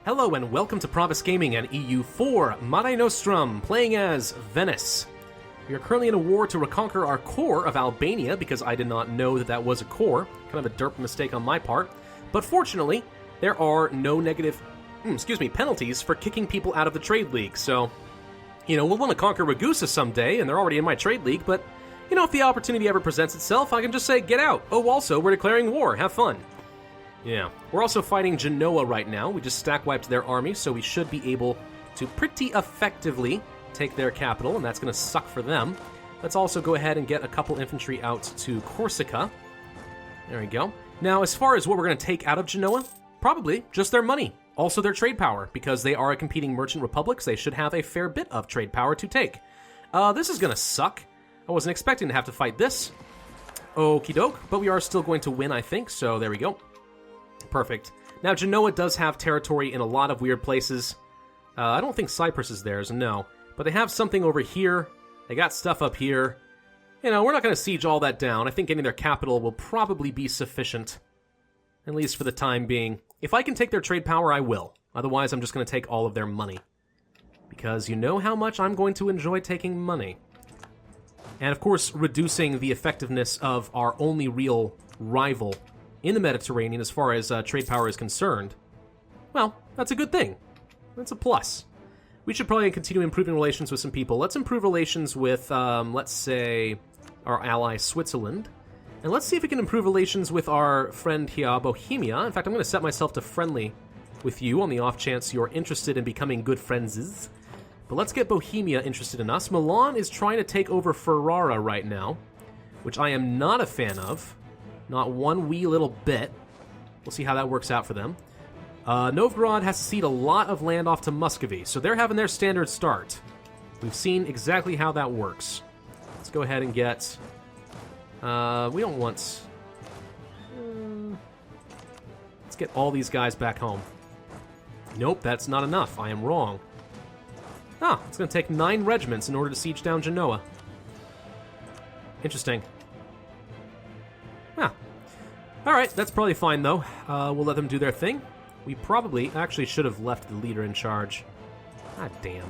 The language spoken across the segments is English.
Hello and welcome to Pravus Gaming and EU4 Mare Nostrum, playing as Venice. We are currently in a war to reconquer our core of Albania because I did not know that that was a core. Kind of a derp mistake on my part. But fortunately, there are no negative, penalties for kicking people out of the trade league. So, we'll want to conquer Ragusa someday, and they're already in my trade league, but, if the opportunity ever presents itself, I can just say, get out. Oh, also, we're declaring war. Have fun. Yeah. We're also fighting Genoa right now. We just stack-wiped their army, so we should be able to pretty effectively take their capital, and that's going to suck for them. Let's also go ahead and get a couple infantry out to Corsica. There we go. Now, as far as what we're going to take out of Genoa, probably just their money. Also their trade power, because they are a competing merchant republic, so they should have a fair bit of trade power to take. This is going to suck. I wasn't expecting to have to fight this. Okie doke, but we are still going to win, I think, so there we go. Perfect. Now, Genoa does have territory in a lot of weird places. I don't think Cyprus is theirs, no. But they have something over here. They got stuff up here. We're not going to siege all that down. I think getting their capital will probably be sufficient. At least for the time being. If I can take their trade power, I will. Otherwise, I'm just going to take all of their money. Because you know how much I'm going to enjoy taking money. And of course, reducing the effectiveness of our only real rival in the Mediterranean as far as trade power is concerned, well, that's a good thing. That's a plus. We should probably continue improving relations with some people. Let's improve relations with, let's say, our ally Switzerland. And let's see if we can improve relations with our friend here, Bohemia. In fact, I'm going to set myself to friendly with you on the off chance you're interested in becoming good friends. But let's get Bohemia interested in us. Milan is trying to take over Ferrara right now, which I am not a fan of. Not one wee little bit. We'll see how that works out for them. Novgorod has to cede a lot of land off to Muscovy, so they're having their standard start. We've seen exactly how that works. Let's go ahead and get... we don't want... let's get all these guys back home. Nope, that's not enough. I am wrong. It's going to take 9 regiments in order to siege down Genoa. Interesting. Alright, that's probably fine, though. We'll let them do their thing. We probably actually should have left the leader in charge. God damn.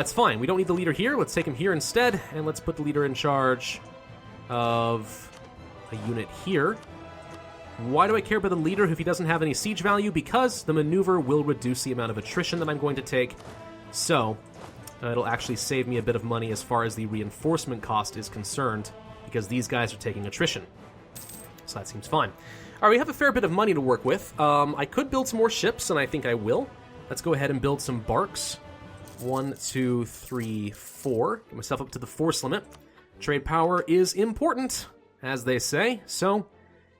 It's fine. We don't need the leader here. Let's take him here instead, and let's put the leader in charge of a unit here. Why do I care about the leader if he doesn't have any siege value? Because the maneuver will reduce the amount of attrition that I'm going to take. So, it'll actually save me a bit of money as far as the reinforcement cost is concerned, because these guys are taking attrition. So that seems fine. All right, we have a fair bit of money to work with. I could build some more ships, and I think I will. Let's go ahead and build some barks. 1, 2, 3, 4. Get myself up to the force limit. Trade power is important, as they say, so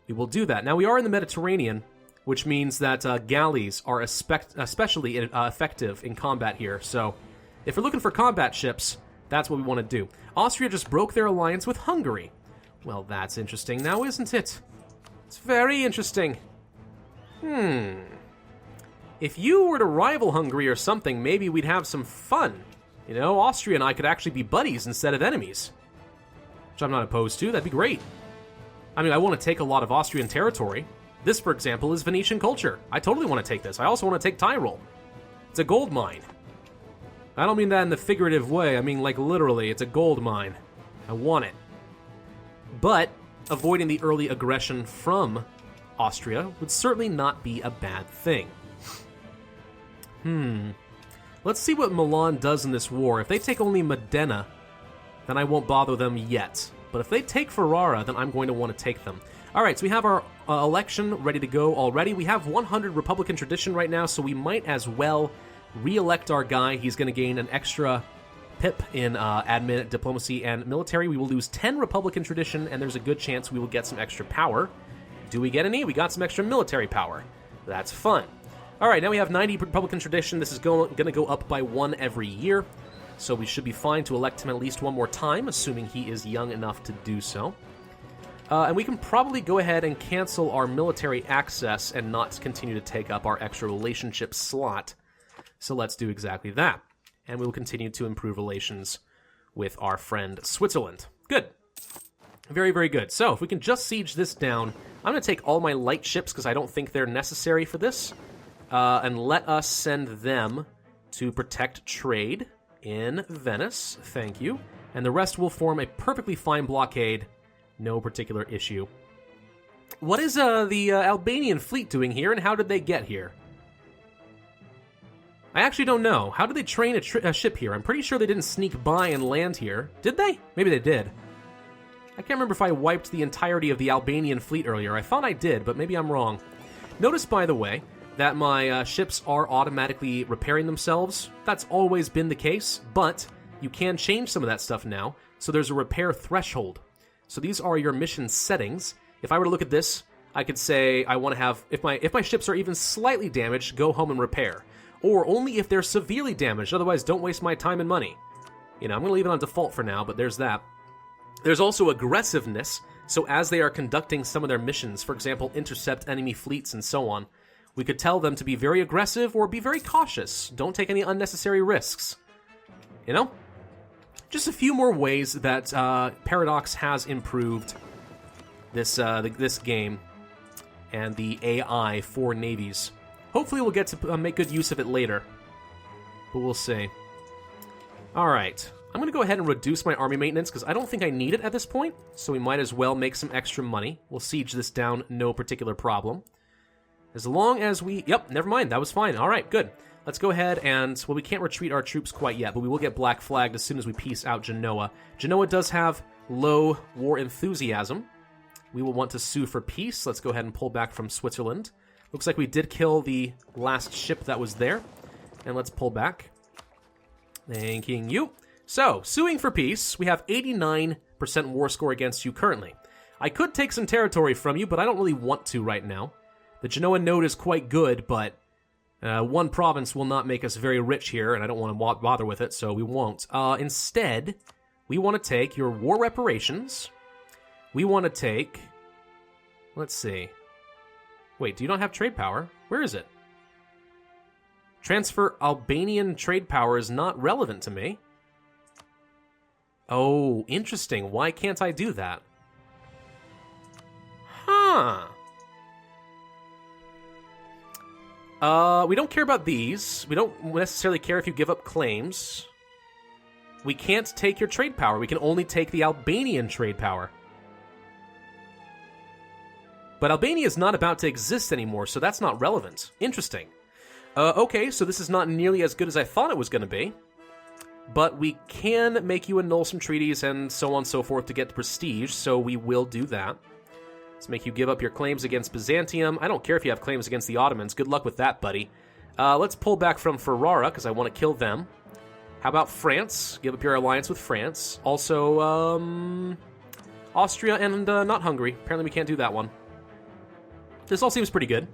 we will do that. Now, we are in the Mediterranean, which means that galleys are especially effective in combat here. So if we're looking for combat ships, that's what we want to do. Austria just broke their alliance with Hungary. Well, that's interesting now, isn't it? It's very interesting. If you were to rival Hungary or something, maybe we'd have some fun. Austria and I could actually be buddies instead of enemies. Which I'm not opposed to. That'd be great. I mean, I want to take a lot of Austrian territory. This, for example, is Venetian culture. I totally want to take this. I also want to take Tyrol. It's a gold mine. I don't mean that in the figurative way. I mean, like, literally, it's a gold mine. I want it. But avoiding the early aggression from Austria would certainly not be a bad thing. Let's see what Milan does in this war. If they take only Modena, then I won't bother them yet. But if they take Ferrara, then I'm going to want to take them. All right, so we have our election ready to go already. We have 100 Republican tradition right now, so we might as well re-elect our guy. He's going to gain an extra pip in admin, diplomacy, and military. We will lose 10 Republican tradition, and there's a good chance we will get some extra power. Do we get any? We got some extra military power. That's fun. All right, now we have 90 Republican tradition. This is going to go up by 1 every year, so we should be fine to elect him at least 1 more time, assuming he is young enough to do so. And we can probably go ahead and cancel our military access and not continue to take up our extra relationship slot. So let's do exactly that. And we will continue to improve relations with our friend Switzerland. Good. Very, very good. So, if we can just siege this down, I'm going to take all my light ships because I don't think they're necessary for this. and let us send them to protect trade in Venice. Thank you. And the rest will form a perfectly fine blockade. No particular issue. What is the Albanian fleet doing here, and how did they get here? I actually don't know. How did they train a ship here? I'm pretty sure they didn't sneak by and land here. Did they? Maybe they did. I can't remember if I wiped the entirety of the Albanian fleet earlier. I thought I did, but maybe I'm wrong. Notice, by the way, that my ships are automatically repairing themselves. That's always been the case, but you can change some of that stuff now, so there's a repair threshold. So these are your mission settings. If I were to look at this, I could say I want to have, if my ships are even slightly damaged, go home and repair. Or only if they're severely damaged, otherwise don't waste my time and money. You know, I'm going to leave it on default for now, but there's that. There's also aggressiveness, so as they are conducting some of their missions, for example, intercept enemy fleets and so on, we could tell them to be very aggressive or be very cautious. Don't take any unnecessary risks. You know? Just a few more ways that Paradox has improved this game and the AI for navies. Hopefully we'll get to make good use of it later, but we'll see. Alright, I'm going to go ahead and reduce my army maintenance because I don't think I need it at this point, so we might as well make some extra money. We'll siege this down, no particular problem. As long as we... Yep, never mind, that was fine. Alright, good. Let's go ahead and... Well, we can't retreat our troops quite yet, but we will get black flagged as soon as we peace out Genoa. Genoa does have low war enthusiasm. We will want to sue for peace. Let's go ahead and pull back from Switzerland. Looks like we did kill the last ship that was there. And let's pull back. Thanking you. So, suing for peace, we have 89% war score against you currently. I could take some territory from you, but I don't really want to right now. The Genoa node is quite good, but one province will not make us very rich here, and I don't want to bother with it, so we won't. Instead, we want to take your war reparations. We want to take... Let's see. Wait, do you not have trade power? Where is it? Transfer Albanian trade power is not relevant to me. Oh, interesting. Why can't I do that? Huh. We don't care about these. We don't necessarily care if you give up claims. We can't take your trade power. We can only take the Albanian trade power. But Albania is not about to exist anymore, so that's not relevant. Interesting. Okay, so this is not nearly as good as I thought it was going to be. But we can make you annul some treaties and so on and so forth to get prestige, so we will do that. Let's make you give up your claims against Byzantium. I don't care if you have claims against the Ottomans. Good luck with that, buddy. Let's pull back from Ferrara, because I want to kill them. How about France? Give up your alliance with France. Also, Austria and not Hungary. Apparently we can't do that one. This all seems pretty good.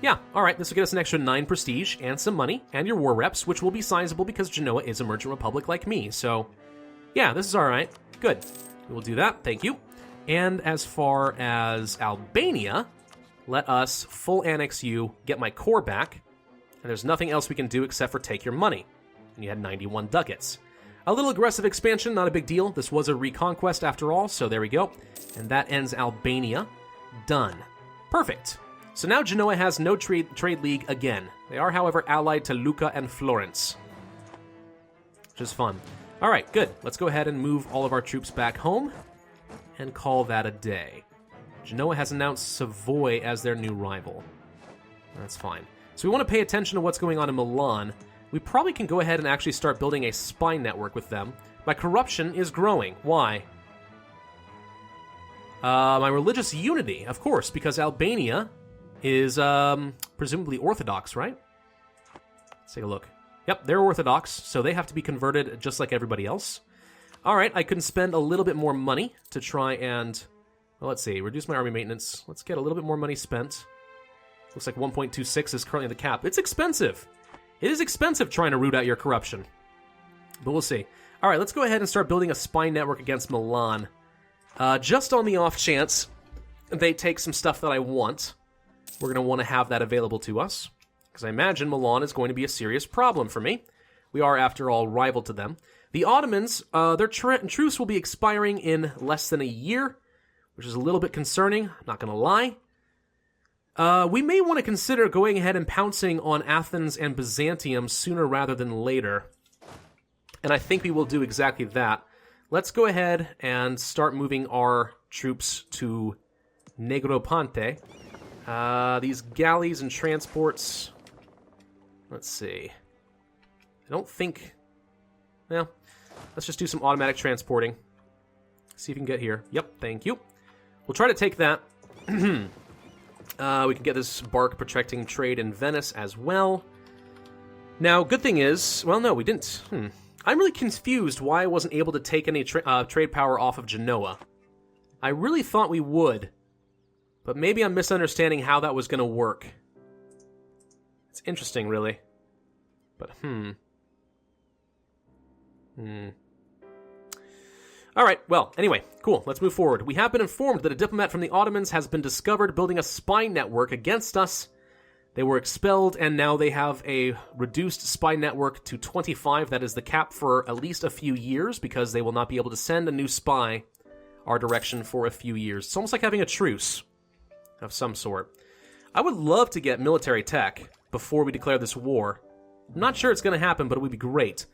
Yeah, alright, this will get us an extra 9 prestige and some money, and your war reps, which will be sizable because Genoa is a merchant republic like me, so... Yeah, this is alright. Good. We will do that, thank you. And as far as Albania, let us full annex you, get my core back, and there's nothing else we can do except for take your money. And you had 91 ducats. A little aggressive expansion, not a big deal. This was a reconquest after all, so there we go. And that ends Albania. Done. Perfect. So now Genoa has no trade league again. They are, however, allied to Lucca and Florence, which is fun. All right, good. Let's go ahead and move all of our troops back home and call that a day. Genoa has announced Savoy as their new rival. That's fine. So we want to pay attention to what's going on in Milan. We probably can go ahead and actually start building a spy network with them. My corruption is growing. Why? My religious unity, of course, because Albania is presumably Orthodox, right? Let's take a look. Yep, they're Orthodox, so they have to be converted just like everybody else. All right, I can spend a little bit more money to try and... Well, let's see, reduce my army maintenance. Let's get a little bit more money spent. Looks like 1.26 is currently the cap. It's expensive. It is expensive trying to root out your corruption. But we'll see. All right, let's go ahead and start building a spy network against Milan. Just on the off chance they take some stuff that I want, we're going to want to have that available to us. Because I imagine Milan is going to be a serious problem for me. We are, after all, rival to them. The Ottomans, their truce will be expiring in less than a year, which is a little bit concerning, not going to lie. We may want to consider going ahead and pouncing on Athens and Byzantium sooner rather than later. And I think we will do exactly that. Let's go ahead and start moving our troops to Negroponte. These galleys and transports... Let's see. I don't think... Well, let's just do some automatic transporting. See if we can get here. Yep, thank you. We'll try to take that. We can get this bark protecting trade in Venice as well. Now, good thing is... Well, no, we didn't. I'm really confused why I wasn't able to take any trade power off of Genoa. I really thought we would. But maybe I'm misunderstanding how that was going to work. It's interesting, really. But, Alright, well, anyway, cool, let's move forward. We have been informed that a diplomat from the Ottomans has been discovered building a spy network against us. They were expelled, and now they have a reduced spy network to 25. That is the cap for at least a few years, because they will not be able to send a new spy our direction for a few years. It's almost like having a truce of some sort. I would love to get military tech before we declare this war. I'm not sure it's going to happen, but it would be great.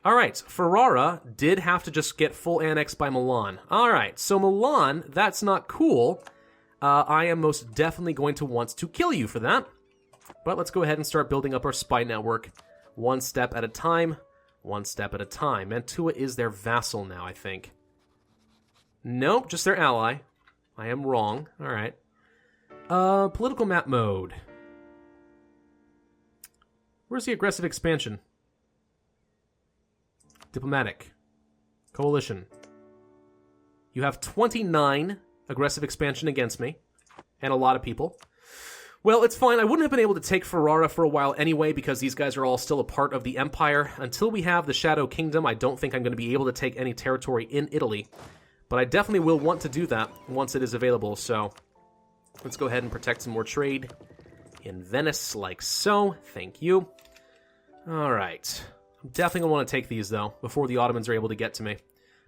Alright, Ferrara did have to just get full annex by Milan. Alright, so Milan, that's not cool. I am most definitely going to want to kill you for that. But let's go ahead and start building up our spy network. One step at a time. One step at a time. Mantua is their vassal now, I think. Nope, just their ally. I am wrong. Alright. Political map mode. Where's the aggressive expansion? Diplomatic. Coalition. You have 29 aggressive expansion against me. And a lot of people. Well, it's fine. I wouldn't have been able to take Ferrara for a while anyway, because these guys are all still a part of the Empire. Until we have the Shadow Kingdom, I don't think I'm going to be able to take any territory in Italy. But I definitely will want to do that once it is available, so... Let's go ahead and protect some more trade in Venice, like so. Thank you. Alright. I'm definitely going to want to take these, though, before the Ottomans are able to get to me.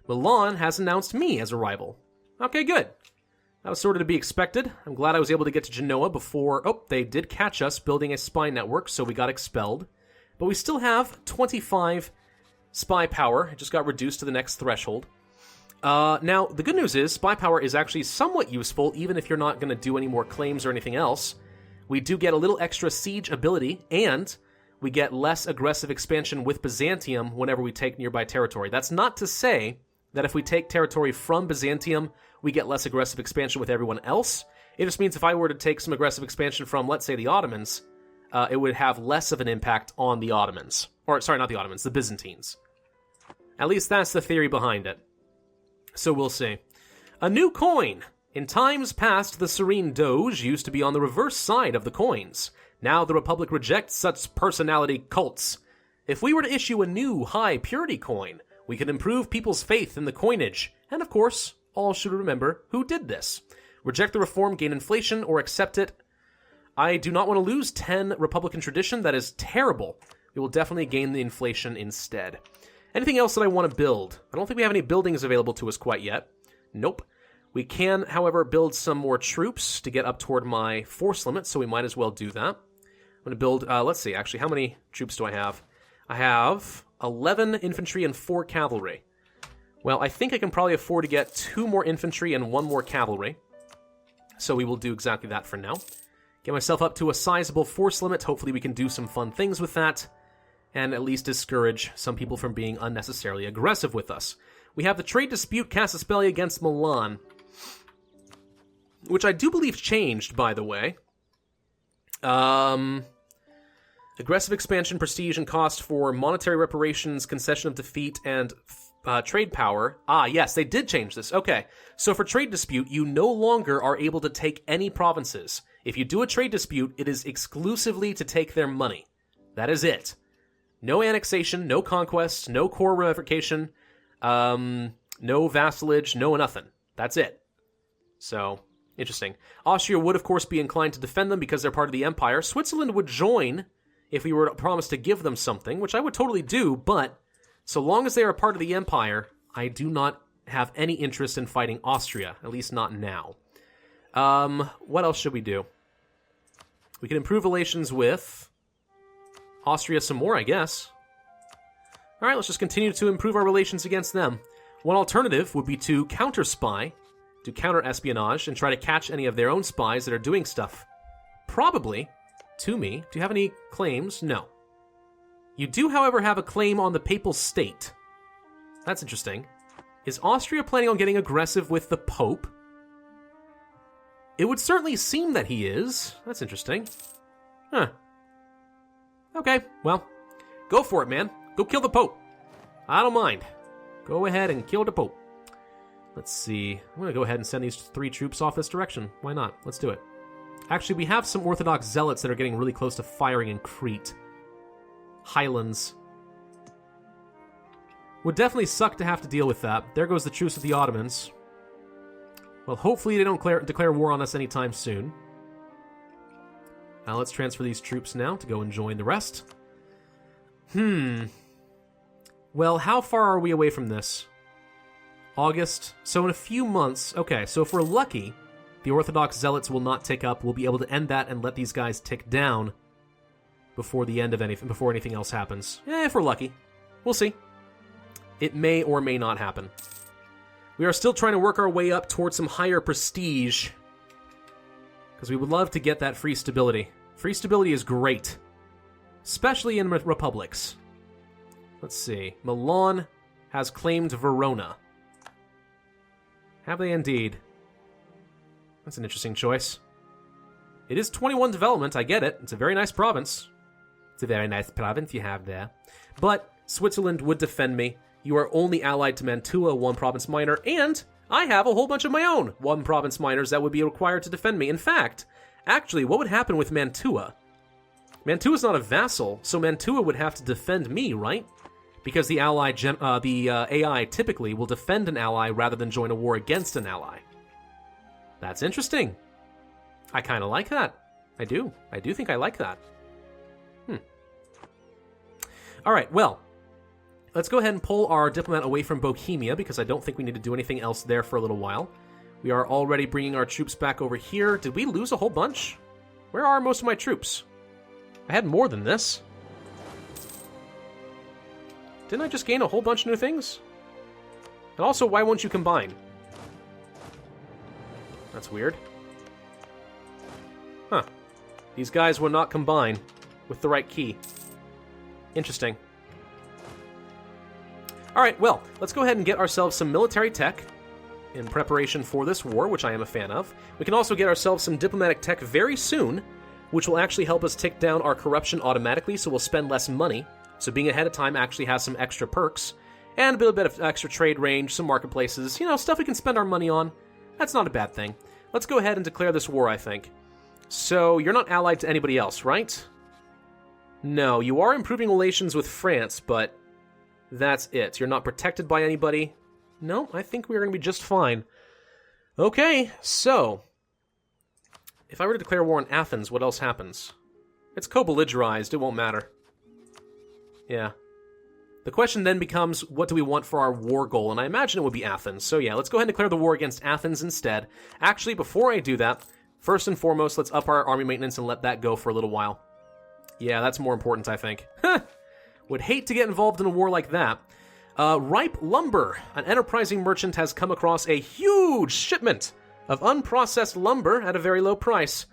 Milan has announced me as a rival. Okay, good. That was sort of to be expected. I'm glad I was able to get to Genoa before... Oh, they did catch us building a spy network, so we got expelled. But we still have 25 spy power. It just got reduced to the next threshold. Now, the good news is, spy power is actually somewhat useful, even if you're not going to do any more claims or anything else. We do get a little extra siege ability, and we get less aggressive expansion with Byzantium whenever we take nearby territory. That's not to say that if we take territory from Byzantium, we get less aggressive expansion with everyone else. It just means if I were to take some aggressive expansion from, let's say, the Ottomans, it would have less of an impact on the Ottomans. Or, sorry, not the Ottomans, the Byzantines. At least that's the theory behind it. So we'll see. A new coin. In times past, the serene Doge used to be on the reverse side of the coins. Now the Republic rejects such personality cults. If we were to issue a new high-purity coin, we could improve people's faith in the coinage. And of course, all should remember who did this. Reject the reform, gain inflation, or accept it. I do not want to lose 10 Republican tradition. That is terrible. We will definitely gain the inflation instead. Anything else that I want to build? I don't think we have any buildings available to us quite yet. Nope. We can, however, build some more troops to get up toward my force limit, so we might as well do that. I'm going to build, let's see, actually, how many troops do I have? I have 11 infantry and 4 cavalry. Well, I think I can probably afford to get 2 more infantry and 1 more cavalry. So we will do exactly that for now. Get myself up to a sizable force limit. Hopefully we can do some fun things with that. And at least discourage some people from being unnecessarily aggressive with us. We have the trade dispute Casus Belli against Milan, which I do believe changed, by the way. Aggressive expansion, prestige, and cost for monetary reparations, concession of defeat, and trade power. Ah, yes, they did change this. Okay, so for trade dispute, you no longer are able to take any provinces. If you do a trade dispute, it is exclusively to take their money. That is it. No annexation, no conquest, no core revocation, no vassalage, no nothing. That's it. So, interesting. Austria would, of course, be inclined to defend them because they're part of the empire. Switzerland would join if we were to promise to give them something, which I would totally do, but so long as they are part of the empire, I do not have any interest in fighting Austria, at least not now. What else should we do? We can improve relations with Austria some more, I guess. All right, let's just continue to improve our relations against them. One alternative would be to counter-spy, do counter-espionage, and try to catch any of their own spies that are doing stuff. Probably to me. Do you have any claims? No. You do, however, have a claim on the Papal State. That's interesting. Is Austria planning on getting aggressive with the Pope? It would certainly seem that he is. That's interesting. Huh. Okay, well, go for it, man. Go kill the Pope. I don't mind. Go ahead and kill the Pope. Let's see. I'm going to go ahead and send these 3 troops off this direction. Why not? Let's do it. Actually, we have some Orthodox zealots that are getting really close to firing in Crete. Highlands. Would definitely suck to have to deal with that. There goes the truce with the Ottomans. Well, hopefully they don't declare war on us anytime soon. Now let's transfer these troops now to go and join the rest. Well, how far are we away from this? August. So in a few months. Okay, so if we're lucky, the Orthodox zealots will not tick up. We'll be able to end that and let these guys tick down before the end of anything, before anything else happens. If we're lucky. We'll see. It may or may not happen. We are still trying to work our way up towards some higher prestige, because we would love to get that free stability. Free stability is great, especially in republics. Let's see. Milan has claimed Verona. Have they indeed? That's an interesting choice. It is 21 development, I get it. It's a very nice province. It's a very nice province you have there. But Switzerland would defend me. You are only allied to Mantua, 1 province minor, and I have a whole bunch of my own 1 province minors that would be required to defend me. In fact, actually, what would happen with Mantua? Mantua's not a vassal, so Mantua would have to defend me, right? Because the AI typically will defend an ally rather than join a war against an ally. That's interesting. I kind of like that. I do. I do think I like that. All right, well, let's go ahead and pull our diplomat away from Bohemia, because I don't think we need to do anything else there for a little while. We are already bringing our troops back over here. Did we lose a whole bunch? Where are most of my troops? I had more than this. Didn't I just gain a whole bunch of new things? And also, why won't you combine? That's weird. Huh. These guys will not combine with the right key. Interesting. Alright, well, let's go ahead and get ourselves some military tech in preparation for this war, which I am a fan of. We can also get ourselves some diplomatic tech very soon, which will actually help us tick down our corruption automatically, so we'll spend less money. So being ahead of time actually has some extra perks, and a little bit of extra trade range, some marketplaces, you know, stuff we can spend our money on. That's not a bad thing. Let's go ahead and declare this war, I think. So, you're not allied to anybody else, right? No, you are improving relations with France, but that's it. You're not protected by anybody. No, I think we're going to be just fine. Okay, so, if I were to declare war on Athens, what else happens? It's co-belligerized, it won't matter. Yeah. The question then becomes, what do we want for our war goal? And I imagine it would be Athens. So yeah, let's go ahead and declare the war against Athens instead. Actually, before I do that, first and foremost, let's up our army maintenance and let that go for a little while. Yeah, that's more important, I think. Would hate to get involved in a war like that. Ripe Lumber. An enterprising merchant has come across a huge shipment of unprocessed lumber at a very low price.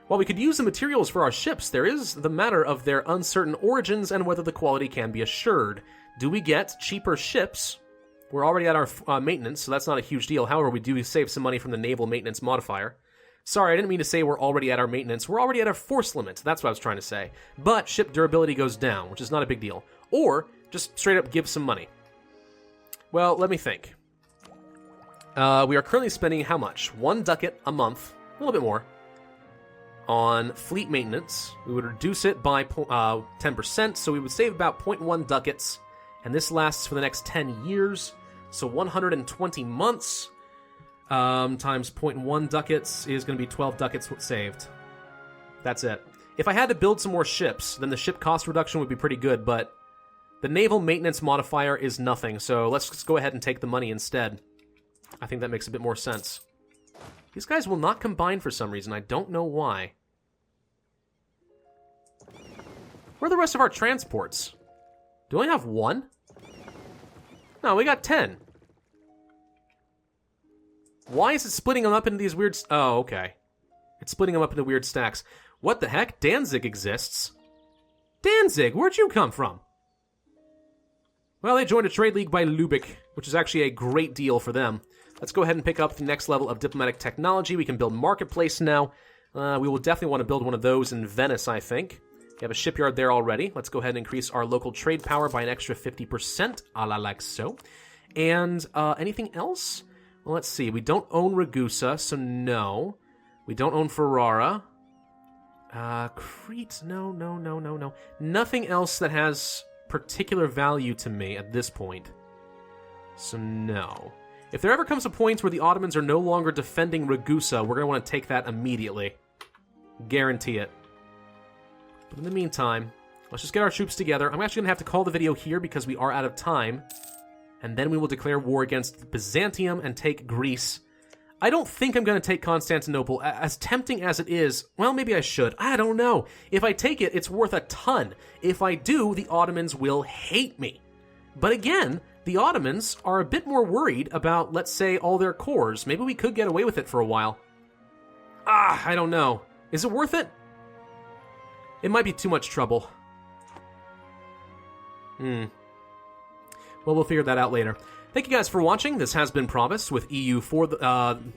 While we could use the materials for our ships, there is the matter of their uncertain origins and whether the quality can be assured. Do we get cheaper ships? We're already at our maintenance, so that's not a huge deal. However, we do save some money from the naval maintenance modifier. Sorry, I didn't mean to say we're already at our maintenance. We're already at our force limit. That's what I was trying to say. But ship durability goes down, which is not a big deal. Or just straight up give some money. Well, let me think. We are currently spending how much? 1 ducat a month, a little bit more, on fleet maintenance. We would reduce it by 10%, so we would save about 0.1 ducats, and this lasts for the next 10 years, so 120 months times 0.1 ducats is going to be 12 ducats saved. That's it. If I had to build some more ships, then the ship cost reduction would be pretty good, but the naval maintenance modifier is nothing, so let's just go ahead and take the money instead. I think that makes a bit more sense. These guys will not combine for some reason. I don't know why. Where are the rest of our transports? Do we only have one? No, we got 10. Why is it splitting them up into these weird... Oh, okay. It's splitting them up into weird stacks. What the heck? Danzig exists. Danzig, where'd you come from? Well, they joined a trade league by Lübeck, which is actually a great deal for them. Let's go ahead and pick up the next level of diplomatic technology. We can build marketplace now. We will definitely want to build one of those in Venice, I think. We have a shipyard there already. Let's go ahead and increase our local trade power by an extra 50%, a la like so. And anything else? Well, let's see. We don't own Ragusa, so no. We don't own Ferrara. Crete, no. Nothing else that has particular value to me at this point. So no. If there ever comes a point where the Ottomans are no longer defending Ragusa, we're going to want to take that immediately. Guarantee it. But in the meantime, let's just get our troops together. I'm actually going to have to call the video here because we are out of time. And then we will declare war against Byzantium and take Greece. I don't think I'm going to take Constantinople. As tempting as it is, well, maybe I should. I don't know. If I take it, it's worth a ton. If I do, the Ottomans will hate me. But again, the Ottomans are a bit more worried about, let's say, all their cores. Maybe we could get away with it for a while. I don't know. Is it worth it? It might be too much trouble. Well, we'll figure that out later. Thank you guys for watching. This has been Pravus with EU4.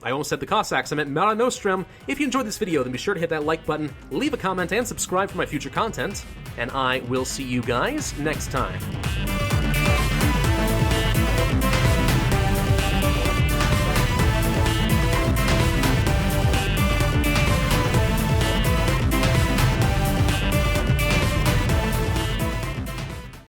I almost said the Cossacks. I meant Mare Nostrum. If you enjoyed this video, then be sure to hit that like button, leave a comment, and subscribe for my future content. And I will see you guys next time.